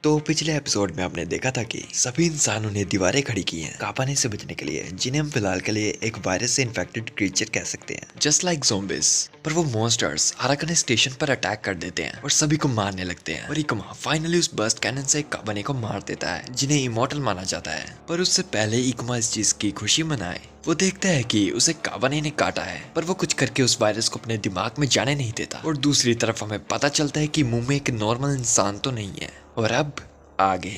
तो पिछले एपिसोड में हमने देखा था कि सभी इंसानों ने दीवारें खड़ी की हैं कांपने से बचने के लिए, जिन्हें हम फिलहाल के लिए एक वायरस से इन्फेक्टेड क्रीचर कह सकते हैं, जस्ट लाइक ज़ोंबिस। पर वो मॉन्स्टर्स हाराकने स्टेशन पर अटैक कर देते हैं और सभी को मारने लगते हैं। और इकुमा फाइनली उस बर्स्ट कैनन से काबाने को मार देता है, जिन्हें इमॉर्टल माना जाता है। पर उससे पहले इकुमा इस चीज की खुशी मनाए, वो देखता है कि उसे काबाने ने काटा है, पर वो कुछ करके उस वायरस को अपने दिमाग में जाने नहीं देता। और दूसरी तरफ हमें पता चलता है कि मुंह में एक नॉर्मल इंसान तो नहीं है। और अब आगे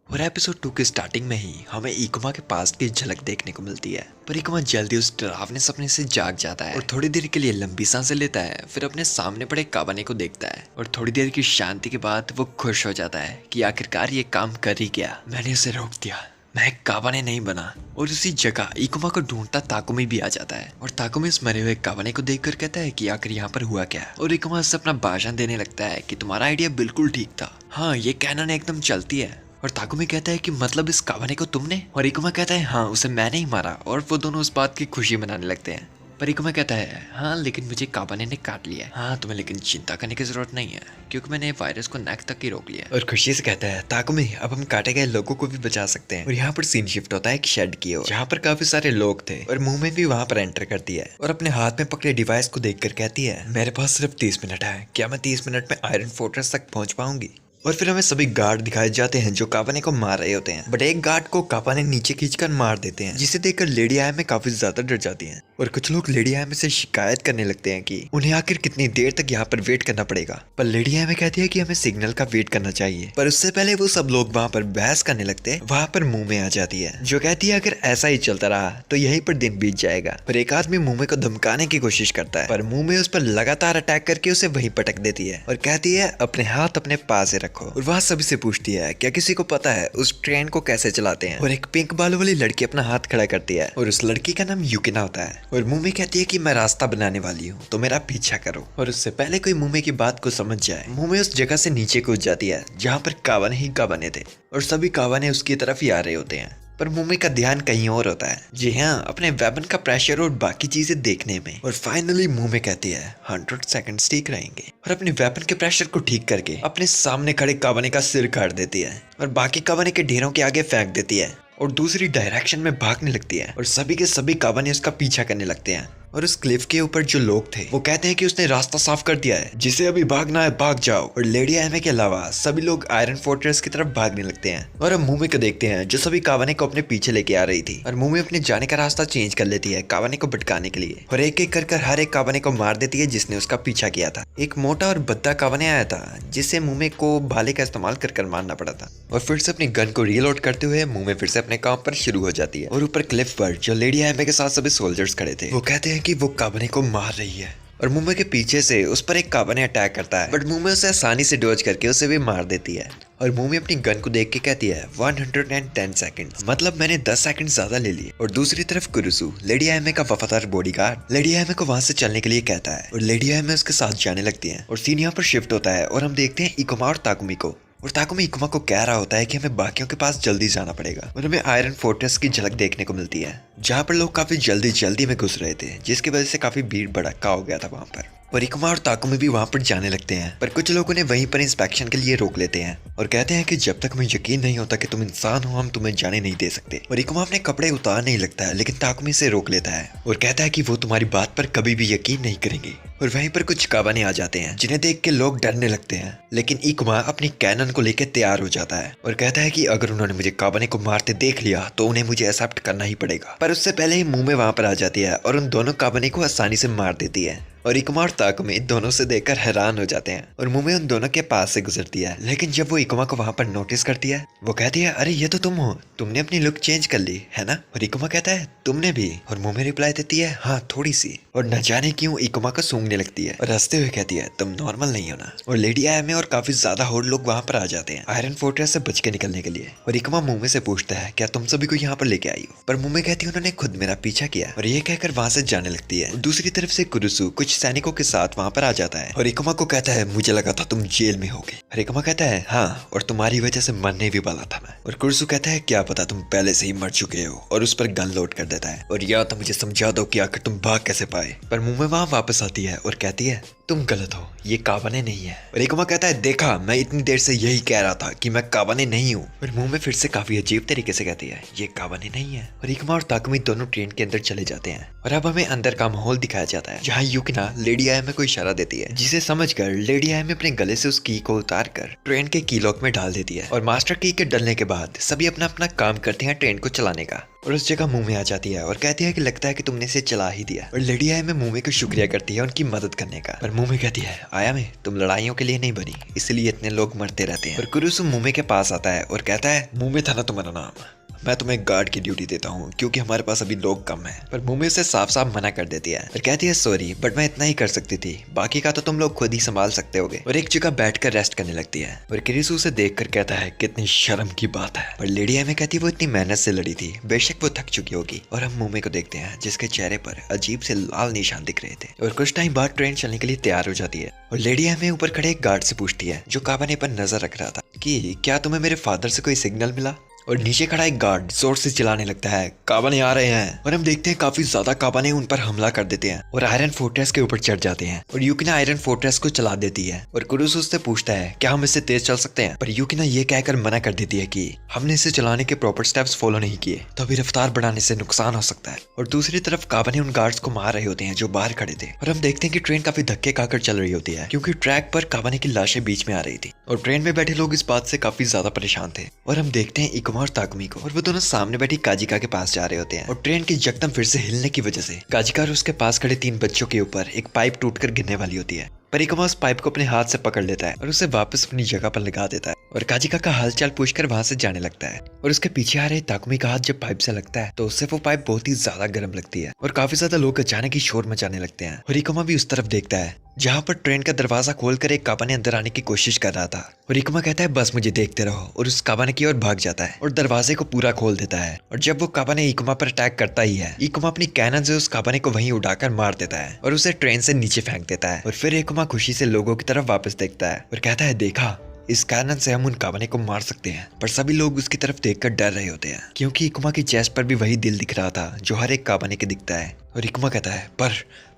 और एपिसोड 2 के स्टार्टिंग में ही हमें इकुमा के पास की झलक देखने को मिलती है। पर इकुमा जल्दी उस डरावने सपने से जाग जाता है और थोड़ी देर के लिए लंबी सांसें लेता है, फिर अपने सामने पड़े काबाने को देखता है और थोड़ी देर की शांति के बाद वो खुश हो जाता है कि आखिरकार ये काम कर ही गया, मैंने उसे रोक दिया, मैं काबाने नहीं बना। और उसी जगह इकुमा को ढूंढता ताकुमी भी आ जाता है और ताकुमी उस मरे हुए काबाने को देखकर कहता है कि आखिर यहाँ पर हुआ क्या। और इकुमा उससे अपना भाषण देने लगता है कि तुम्हारा आइडिया बिल्कुल ठीक था, हाँ ये कैनन एकदम चलती है। और ताकुमी कहता है कि मतलब इस काबाने को तुमने? और इकुमा कहता है हाँ उसे मैंने ही मारा। और वो दोनों उस बात की खुशी मनाने लगते हैं। पर इकुमा कहता है हाँ लेकिन मुझे काबाने ने काट लिया है। हाँ तुम्हें लेकिन चिंता करने की जरूरत नहीं है, क्योंकि मैंने वायरस को नेक तक ही रोक लिया। और खुशी से कहता है ताकुमी अब हम काटे गए लोगों को भी बचा सकते हैं। और यहाँ पर सीन शिफ्ट होता है एक शेड की ओर, जहाँ पर काफी सारे लोग थे और मुंह में भी वहाँ पर एंटर करती है और अपने हाथ में पकड़े डिवाइस को देखकर कहती है मेरे पास सिर्फ 30 मिनट है, क्या मैं 30 मिनट में आयरन फोर्ट्रेस तक पहुंच पाऊंगी? और फिर हमें सभी गार्ड दिखाए जाते हैं जो काबाने को मार रहे होते हैं, बट एक गार्ड को काबाने नीचे खींचकर मार देते हैं, जिसे देखकर लेडी आयमे काफी ज्यादा डर जाती हैं। और कुछ लोग लेडी आयमे से शिकायत करने लगते हैं कि उन्हें आखिर कितनी देर तक यहाँ पर वेट करना पड़ेगा। पर लेडी आयमे कहती है कि हमें सिग्नल का वेट करना चाहिए। पर उससे पहले वो सब लोग वहाँ पर बहस करने लगते हैं। वहाँ पर मुंह में आ जाती है जो कहती है अगर ऐसा ही चलता रहा तो यहीं पर दिन बीत जाएगा। पर एक आदमी मुंह में को धमकाने की कोशिश करता है, पर मुंह में उस पर लगातार अटैक करके उसे वहीं पटक देती है और कहती है अपने हाथ अपने पास से रखो। और वहाँ सभी से पूछती है क्या किसी को पता है उस ट्रेन को कैसे चलाते हैं? और एक पिंक बालों वाली लड़की अपना हाथ खड़ा करती है और उस लड़की का नाम युकिना होता है और मुंह में कहती है कि मैं रास्ता बनाने वाली हूँ तो मेरा पीछा करो। और उससे पहले कोई मुंह में की बात को समझ जाए, मुंह में उस जगह से नीचे कूद जाती है जहाँ पर काबाने ही काबाने थे और सभी काबाने उसकी तरफ ही आ रहे होते हैं। पर मुंबई का ध्यान कहीं और होता है, जी हाँ अपने वेपन का प्रेशर और बाकी चीजें देखने में। और फाइनली मुंह में कहती है 100 सेकंड्स ठीक रहेंगे और अपने वेपन के प्रेशर को ठीक करके अपने सामने खड़े काबाने का सिर काट देती है और बाकी काबाने के ढेरों के आगे फेंक देती है और दूसरी डायरेक्शन में भागने लगती है और सभी के सभी काबाने उसका पीछा करने लगते हैं। और उस क्लिफ के ऊपर जो लोग थे वो कहते हैं कि उसने रास्ता साफ कर दिया है, जिसे अभी भागना है भाग जाओ। और लेडी आयमे के अलावा सभी लोग आयरन फोर्ट्रेस की तरफ भागने लगते हैं। और अब मुंबई को देखते हैं जो सभी काबाने को अपने पीछे लेके आ रही थी और मुंबई अपने जाने का रास्ता चेंज कर लेती है काबाने को भटकाने के लिए और एक एक कर हर एक काबाने को मार देती है जिसने उसका पीछा किया था। एक मोटा और भद्दा काबाने आया था जिससे मुंबई को भाले का इस्तेमाल कर मारना पड़ा था और फिर से अपनी गन को रीलोड करते हुए मुंबई फिर से अपने काम पर शुरू हो जाती है। और ऊपर क्लिफ पर जो लेडी आयमे के साथ सभी सोल्जर्स खड़े थे वो कहते हैं कि वो काबाने को मार रही है और मुंबई के पीछे से उस पर एक काबाने अटैक करता है, बट मुंबई उसे आसानी से डॉज करके उसे भी मार देती है। और मुंबई अपनी गन को देख के कहती है 110 सेकंड्स, मतलब मैंने 10 सेकंड ज्यादा ले लिए। और दूसरी तरफ कुरुसु लेडी आयमे का वफादार बॉडीगार्ड लेडी आयमे को वहां से चलने के लिए कहता है और लेडी आयमे उसके साथ जाने लगती है। और सीन यहाँ पर शिफ्ट होता है और हम देखते हैं इकुमा और ताकुमी को। और ताकुमी इकुमा को कह रहा होता है कि हमें बाकियों के पास जल्दी जाना पड़ेगा और हमें आयरन फोर्ट्रेस की झलक देखने को मिलती है जहाँ पर लोग काफी जल्दी में घुस रहे थे, जिसकी वजह से काफी भीड़ भड़का हो गया था वहां पर। और इकुमा और ताकुमी भी वहां पर जाने लगते हैं, पर कुछ लोगों ने वहीं पर इंस्पेक्शन के लिए रोक लेते हैं और कहते हैं कि जब तक हमें यकीन नहीं होता कि तुम इंसान हो हम तुम्हें जाने नहीं दे सकते। और इकुमा अपने कपड़े उतार नहीं लगता है, लेकिन ताकुमी से रोक लेता है और कहता है कि वो तुम्हारी बात पर कभी भी यकीन नहीं करेंगे। और वहीं पर कुछ काबाने आ जाते हैं जिन्हें देख के लोग डरने लगते हैं, लेकिन इकुमा अपनी कैनन को लेकर तैयार हो जाता है और कहता है कि अगर उन्होंने मुझे काबाने को मारते देख लिया तो उन्हें मुझे एक्सेप्ट करना ही पड़ेगा। पर उससे पहले ही मुंह में वहां पर आ जाती है और उन दोनों काबाने को आसानी से मार देती है। और इकुमा और ताकुमी दोनों से देखकर हैरान हो जाते हैं और मुंह में उन दोनों के पास से गुजरती है, लेकिन जब वो इकुमा को वहां पर नोटिस करती है वो कहती है अरे ये तो तुम हो, तुमने अपनी लुक चेंज कर ली है ना? और इकुमा कहता है तुमने भी? और मुंह में रिप्लाई देती है हाँ थोड़ी सी। और न जाने क्यों इकुमा को सूंघने लगती है और हंसते हुए कहती है तुम नॉर्मल नहीं हो ना? और लेडी आयमे और काफी ज्यादा और लोग वहां पर आ जाते हैं आयरन फोर्ट्रेस से बच के निकलने के लिए। और इकुमा मुंह में से पूछता है क्या तुम सभी को यहाँ पर लेके आई हो? पर मुंह में कहती है उन्होंने खुद मेरा पीछा किया और ये कहकर वहां से जाने लगती है। दूसरी तरफ से कुरुसु कुछ सैनिकों के साथ वहां पर आ जाता है और इकुमा को कहता है मुझे लगा था तुम जेल में होगे। और इकुमा कहता है हाँ और तुम्हारी वजह से मरने भी वाला था मैं। और कुरुसु कहता है क्या पता तुम पहले से ही मर चुके हो और उस पर गन लोड कर देता है और या तो मुझे समझा दो कि आखिर तुम भाग कैसे पाए। पर मुंह में वहां वापस आती है है और कहती है तुम गलत हो, ये काबाने नहीं है। और इकुमा कहता है देखा, मैं इतनी देर से यही कह रहा था कि मैं काबाने नहीं हूँ। और मुंह में फिर से काफी अजीब तरीके से कहती है ये काबाने नहीं है। और इकुमा और ताकुमी दोनों ट्रेन के अंदर चले जाते हैं और अब हमें अंदर का माहौल दिखाया जाता है जहाँ यूकिना लेडी आया में कोई इशारा देती है, जिसे समझकर लेडी आया में अपने गले से उस की को उतार कर ट्रेन के की लॉक में डाल देती है। और मास्टर की के डलने के बाद सभी अपना अपना काम करते हैं ट्रेन को चलाने का। और उस जगह मुंह आ जाती है और कहती है कि लगता है कि तुमने इसे चला ही दिया। और लेडी आया में मुंह को शुक्रिया करती है उनकी मदद करने का। और मुंह कहती है आया में तुम लड़ाइयों के लिए नहीं बनी, इसलिए इतने लोग मरते रहते हैं। और कुरुसु मुंह के पास आता है और कहता है मुंह था ना तुम्हारा नाम, मैं तुम्हें गार्ड की ड्यूटी देता हूँ क्योंकि हमारे पास अभी लोग कम हैं। पर मुंह उसे साफ साफ मना कर देती है और कहती है सॉरी बट मैं इतना ही कर सकती थी, बाकी का तो तुम लोग खुद ही संभाल सकते होगे। और एक जगह बैठकर रेस्ट करने लगती है। और किरिसु उसे देखकर कहता है कितनी शर्म की बात है। और लेडी में कहती है वो इतनी मेहनत से लड़ी थी, बेशक वो थक चुकी होगी। और हम मुंह को देखते हैं जिसके चेहरे पर अजीब से लाल निशान दिख रहे थे। और कुछ टाइम बाद ट्रेन चलने के लिए तैयार हो जाती है। और लेडी हमें ऊपर खड़े एक गार्ड से पूछती है जो काबाने पर नजर रख रहा था कि क्या तुम्हें मेरे फादर से कोई सिग्नल मिला। और नीचे खड़ा एक गार्ड जोर से चिल्लाने लगता है काबाने आ रहे हैं। और हम देखते हैं काफी ज्यादा काबाने उन पर हमला कर देते हैं और आयरन फोर्ट्रेस के ऊपर चढ़ जाते हैं। और यूकिना आयरन फोर्ट्रेस को चला देती है। और कुरुसु उससे पूछता है क्या हम इससे तेज चल सकते हैं, पर यूकिना ये कहकर मना कर देती है कि हमने इसे चलाने के प्रॉपर स्टेप्स फॉलो नहीं किए तो अभी रफ्तार बढ़ाने से नुकसान हो सकता है। और दूसरी तरफ काबाने उन गार्ड्स को मार रहे होते हैं जो बाहर खड़े थे। और हम देखते हैं कि ट्रेन काफी धक्के खाकर चल रही होती है क्योंकि ट्रैक पर काबाने की लाशें बीच में आ रही थी। और ट्रेन में बैठे लोग इस बात से काफी ज्यादा परेशान थे। और हम देखते हैं इकुमा और ताकुमी को, और वो दोनों सामने बैठी काजिका के पास जा रहे होते हैं। और ट्रेन की यकदम फिर से हिलने की वजह से काजिका और उसके पास खड़े 3 बच्चों के ऊपर एक पाइप टूटकर गिरने वाली होती है। पर इकुमा उस पाइप को अपने हाथ से पकड़ लेता है और उसे वापस अपनी जगह पर लगा देता है। और काजिका का हालचाल पूछकर वहां से जाने लगता है। और उसके पीछे आ रहे ताकुमी का हाथ जब पाइप से लगता है तो उससे वो पाइप बहुत ही ज्यादा गर्म लगती है। और काफी ज्यादा लोग अचानक ही शोर मचाने लगते हैं। और इकुमा भी उस तरफ देखता है जहाँ पर ट्रेन का दरवाजा खोलकर एक काबाने अंदर आने की कोशिश कर रहा था। और इकुमा कहता है बस मुझे देखते रहो, और उस काबाने की ओर भाग जाता है और दरवाजे को पूरा खोल देता है। और जब वो काबाने इकुमा पर अटैक करता ही है, इकुमा अपनी कैनन से उस काबाने को वहीं उड़ाकर मार देता है और उसे ट्रेन से नीचे फेंक देता है। और फिर इकुमा खुशी से लोगों की तरफ वापस देखता है और कहता है देखा, इस कैनन से हम उन काबाने को मार सकते हैं। पर सभी लोग उसकी तरफ देखकर डर रहे होते हैं क्योंकि इकुमा की चेस्ट पर भी वही दिल दिख रहा था जो हर एक काबाने के दिखता है। और इकुमा कहता है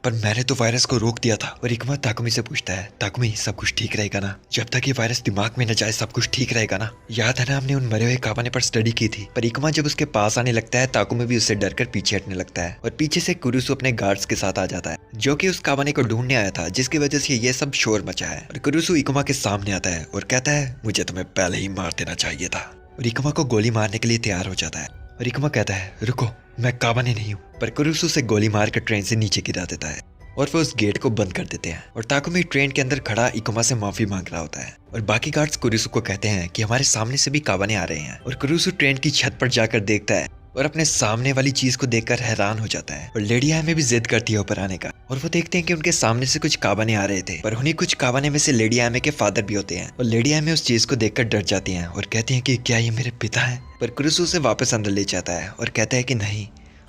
पर मैंने तो वायरस को रोक दिया था। और इकुमा ताकुमी से पूछता है ताकुमी सब कुछ ठीक रहेगा ना, जब तक ये वायरस दिमाग में न जाए सब कुछ ठीक रहेगा ना। याद है ना हमने उन मरे हुए काबाने पर स्टडी की थी। पर इकुमा जब उसके पास आने लगता है ताकुमी भी उससे डरकर पीछे हटने लगता है। और पीछे से कुरुसु अपने गार्ड्स के साथ आ जाता है जो कि उस काबाने को ढूंढने आया था, जिसकी वजह से ये सब शोर मचा है। और कुरुसु इकुमा के सामने आता है और कहता है मुझे तुम्हें पहले ही मार देना चाहिए था। और इकुमा को गोली मारने के लिए तैयार हो जाता है। और इकुमा कहता है रुको, मैं काबाने नहीं हूँ। पर कुरुसु से गोली मारकर ट्रेन से नीचे गिरा देता है और वो उस गेट को बंद कर देते हैं। और ताकुमी ट्रेन के अंदर खड़ा इकुमा से माफी मांग रहा होता है। और बाकी गार्ड्स कुरुसु को कहते हैं कि हमारे सामने से भी काबाने आ रहे हैं। और कुरुसु ट्रेन की छत पर जाकर देखता है और अपने सामने वाली चीज को देखकर हैरान हो जाता है। और लेडी में भी जिद करती है ऊपर आने का। और वो देखते हैं कि उनके सामने से कुछ काबाने आ रहे थे, पर उन्हीं कुछ काबाने में से लेडी आमे के फादर भी होते हैं। और लेडी आमे उस चीज को देखकर डर जाती हैं और कहती हैं कि क्या ये मेरे पिता हैं। पर कुरुसु उसे वापस अंदर ले जाता है और कहता है कि नहीं,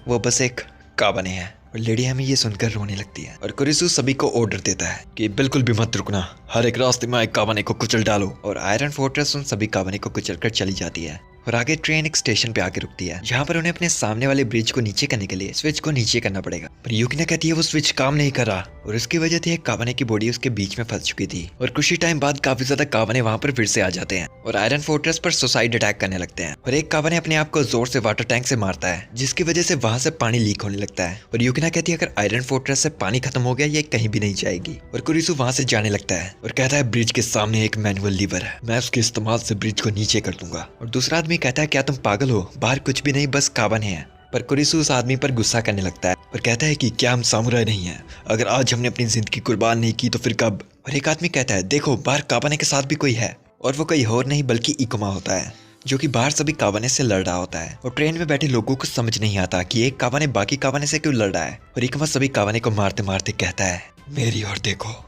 वो बस एक काबाने हैं। और लेडी हमें ये सुनकर रोने लगती है। और कुरिसु सभी को ऑर्डर देता है कि बिल्कुल भी मत रुकना, हर एक रास्ते में एक काबाने को कुचल डालो। और आयरन फोर्ट्रेस उन सभी काबाने को कुचलकर चली जाती है। और आगे ट्रेन एक स्टेशन पे आके रुकती है जहाँ पर उन्हें अपने सामने वाले ब्रिज को नीचे करने के लिए स्विच को नीचे करना पड़ेगा। पर यूकिना कहती है वो स्विच काम नहीं कर रहा और उसकी वजह थी एक काबाने की बॉडी उसके बीच में फंस चुकी थी। और कुछ ही टाइम बाद काफी ज्यादा काबाने वहाँ पर फिर से आ जाते हैं और आयरन फोर्ट्रेस पर सुसाइड अटैक करने लगते हैं। और एक काबाने अपने आप को जोर से वाटर टैंक से मारता है जिसकी वजह से वहां से पानी लीक होने लगता है। और यूकिना कहती है अगर आयरन फोर्ट्रेस से पानी खत्म हो गया ये कहीं भी नहीं जाएगी। और कुरिसु वहां से जाने लगता है और कहता है ब्रिज के सामने एक मैनुअल लीवर है, मैं उसके इस्तेमाल से ब्रिज को नीचे कर दूंगा। और दूसरा आदमी कहता है क्या तुम पागल हो, बाहर कुछ भी नहीं बस काबाने हैं। पर कुरिसु उस आदमी पर गुस्सा करने लगता है और कहता है कि क्या हम सामुराई नहीं हैं, अगर आज हमने अपनी जिंदगी कुर्बान नहीं की तो फिर कब। और एक आदमी कहता है देखो बाहर काबाने के साथ भी कोई है और वो कोई और नहीं बल्कि इकुमा होता है जो कि बाहर सभी काबाने से लड़ रहा होता है। और ट्रेन में बैठे लोगों को समझ नहीं आता कि एक काबाने बाकी काबाने से क्यों लड़ रहा है। और इकुमा सभी काबाने को मारते मारते कहता है मेरी ओर देखो,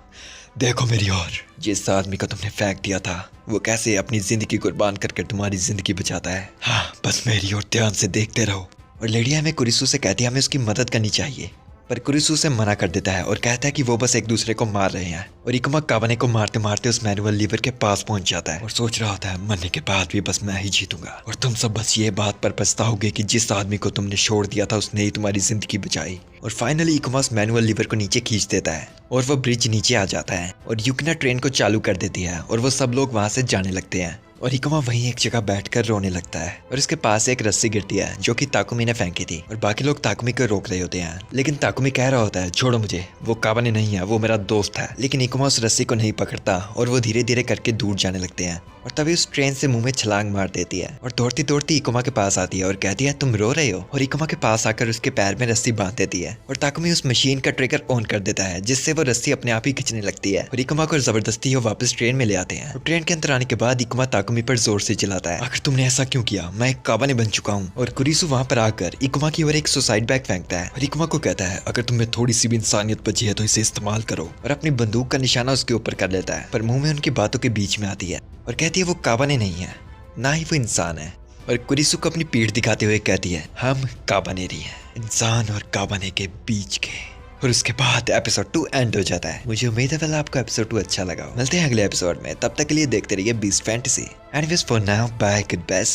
देखो मेरी ओर, जिस आदमी को तुमने फेंक दिया था वो कैसे अपनी जिंदगी कुर्बान करके तुम्हारी जिंदगी बचाता है। हाँ बस मेरी ओर ध्यान से देखते रहो। और लेडी हमें कुरिसु से कहती है हमें उसकी मदद करनी चाहिए, पर कुरिसु से मना कर देता है और कहता है कि वो बस एक दूसरे को मार रहे हैं और इकुमा काबाने को मारते मारते उस मैनुअल लीवर के पास पहुंच जाता है और सोच रहा होता है मरने के बाद भी बस मैं ही जीतूंगा और तुम सब बस ये बात पर पछताओगे कि जिस आदमी को तुमने छोड़ दिया था उसने ही तुम्हारी जिंदगी बचाई। और फाइनली इकुमा उस मैनुअल लीवर को नीचे खींच देता है और वो ब्रिज नीचे आ जाता है और युकिना ट्रेन को चालू कर देती है और वो सब लोग वहां से जाने लगते हैं और इकुमा वहीं एक जगह बैठकर रोने लगता है और उसके पास एक रस्सी गिरती है जो कि ताकुमी ने फेंकी थी और बाकी लोग ताकुमी को रोक रहे होते हैं, लेकिन ताकुमी कह रहा होता है छोड़ो मुझे, वो काबाने नहीं है, वो मेरा दोस्त है। लेकिन इकुमा उस रस्सी को नहीं पकड़ता और वो धीरे धीरे करके दूर जाने लगते हैं और तभी उस ट्रेन से मुंह में छलांग मार देती है और दौड़ती दौड़ती इकुमा के पास आती है और कहती है तुम रो रहे हो, और इकुमा के पास आकर उसके पैर में रस्सी बांध देती है और ताकुमी उस मशीन का ट्रिगर ऑन कर देता है जिससे वो रस्सी अपने आप ही खींचने लगती है और इकुमा को जबरदस्ती वो वापस ट्रेन में ले आते हैं। और ट्रेन के अंदर आने के बाद इकुमा ताकुमी पर जोर से चिल्लाता है आखिर तुमने ऐसा क्यों किया, मैं एक काबाने बन चुका हूँ। और कुरिसु वहां पर आकर इकुमा की ओर एक सुसाइड बैग फेंकता है और इकुमा को कहता है अगर तुम्हें थोड़ी सी भी इंसानियत बची है तो इसे इस्तेमाल करो, और अपनी बंदूक का निशाना उसके ऊपर कर लेता है। पर मुंह में उनकी बातों के बीच में आती है और कहती है वो काबाने नहीं है, ना ही वो इंसान है। और कुरिसु को अपनी पीठ दिखाते हुए कहती है हम काबानेरी हैं, इंसान और काबाने के बीच के। और उसके बाद एपिसोड 2 एंड हो जाता है। मुझे उम्मीद है वाला आपको एपिसोड 2 अच्छा लगा हो। मिलते हैं अगले एपिसोड में, तब तक के लिए देखते रहिए beast fantasy. Anyways for now bye, good bye,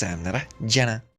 जाना।